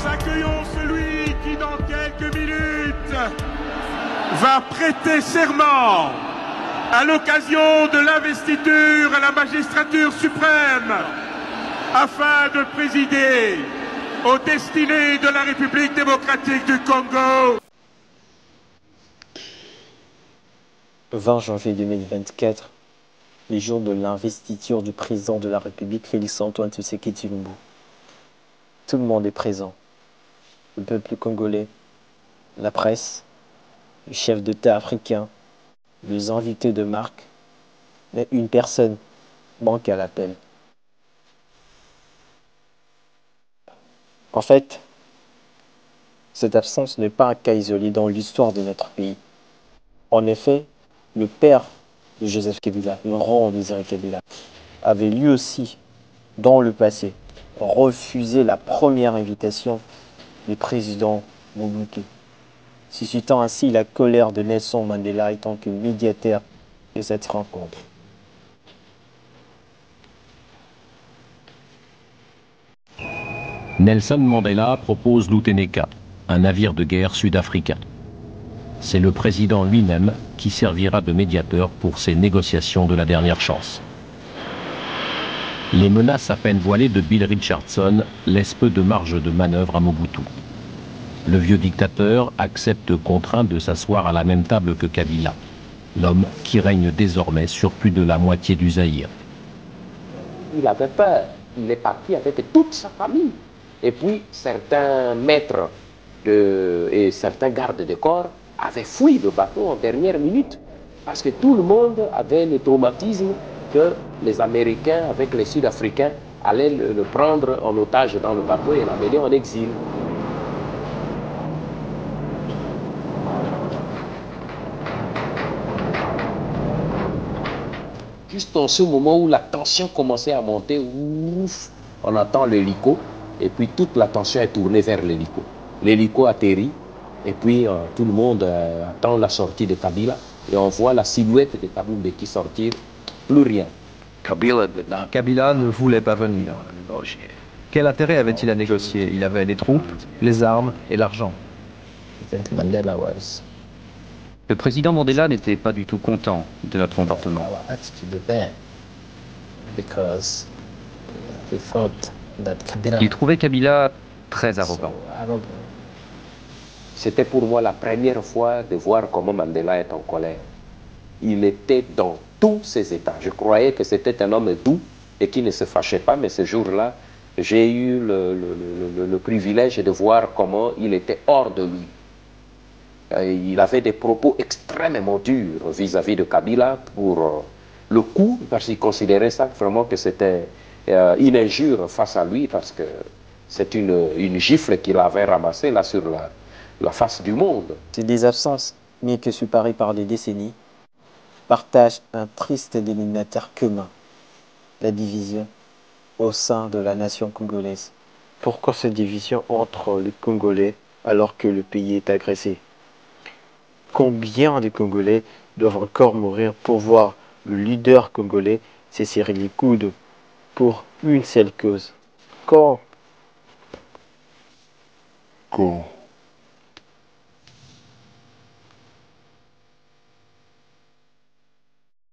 Accueillons celui qui, dans quelques minutes, va prêter serment à l'occasion de l'investiture à la magistrature suprême afin de présider aux destinées de la République démocratique du Congo. 20 janvier 2024, les jours de l'investiture du président de la République, Félix-Antoine Tshisekedi Tshilombo. Tout le monde est présent. Le peuple congolais, la presse, les chefs d'État africains, les invités de marque, mais une personne manque à l'appel. En fait, cette absence n'est pas un cas isolé dans l'histoire de notre pays. En effet, le père de Joseph Kabila, Laurent Désiré Kabila, avait lui aussi, dans le passé, refusé la première invitation du président Mobutu, suscitant ainsi la colère de Nelson Mandela étant que médiateur de cette rencontre. Nelson Mandela propose l'Uteneka, un navire de guerre sud-africain. C'est le président lui-même qui servira de médiateur pour ces négociations de la dernière chance. Les menaces à peine voilées de Bill Richardson laissent peu de marge de manœuvre à Mobutu. Le vieux dictateur accepte contraint de s'asseoir à la même table que Kabila, l'homme qui règne désormais sur plus de la moitié du Zaïre. Il avait peur, il est parti avec toute sa famille. Et puis certains maîtres et certains gardes de corps avaient fui le bateau en dernière minute parce que tout le monde avait le traumatisme que les Américains avec les Sud-Africains allaient le prendre en otage dans le bateau et l'amener en exil. Juste en ce moment où la tension commençait à monter, ouf, on entend l'hélico et puis toute l'attention est tournée vers l'hélico. L'hélico atterrit et puis tout le monde attend la sortie de Kabila et on voit la silhouette de Thabo Mbeki sortir, plus rien. Kabila ne voulait pas venir. Quel intérêt avait-il à négocier? Il avait les troupes, les armes et l'argent. Le président Mandela n'était pas du tout content de notre comportement. Il trouvait Kabila très arrogant. C'était pour moi la première fois de voir comment Mandela est en colère. Il était dans tous ses états. Je croyais que c'était un homme doux et qui ne se fâchait pas, mais ce jour-là, j'ai eu le privilège de voir comment il était hors de lui. Il avait des propos extrêmement durs vis-à-vis de Kabila pour le coup, parce qu'il considérait ça vraiment que c'était une injure face à lui, parce que c'est une gifle qu'il avait ramassée là sur la face du monde. C'est des absences, bien que séparées par des décennies, partagent un triste dénominateur commun, la division au sein de la nation congolaise. Pourquoi cette division entre les Congolais alors que le pays est agressé? Combien de Congolais doivent encore mourir pour voir le leader congolais se serrer les coudes pour une seule cause? Quand